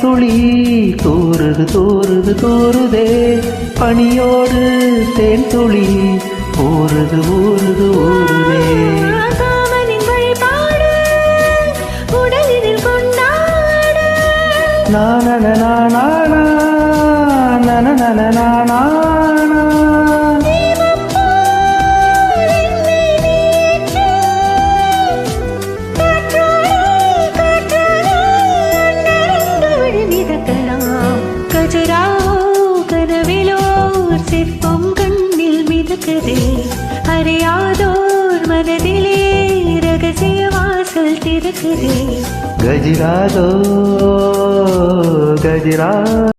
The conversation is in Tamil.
துளி தூறுது தூறுது தூறுதே, பனியோடு தேன் துளி ஊறுது ஊறுது ஊறுதே. நான நானா சிற்பம் கண்ணில் மிதக்குதே, அறியாதோர் மனதிலே ரகசிய வாசல் திறக்குதே. கஜிராதோ கஜிரா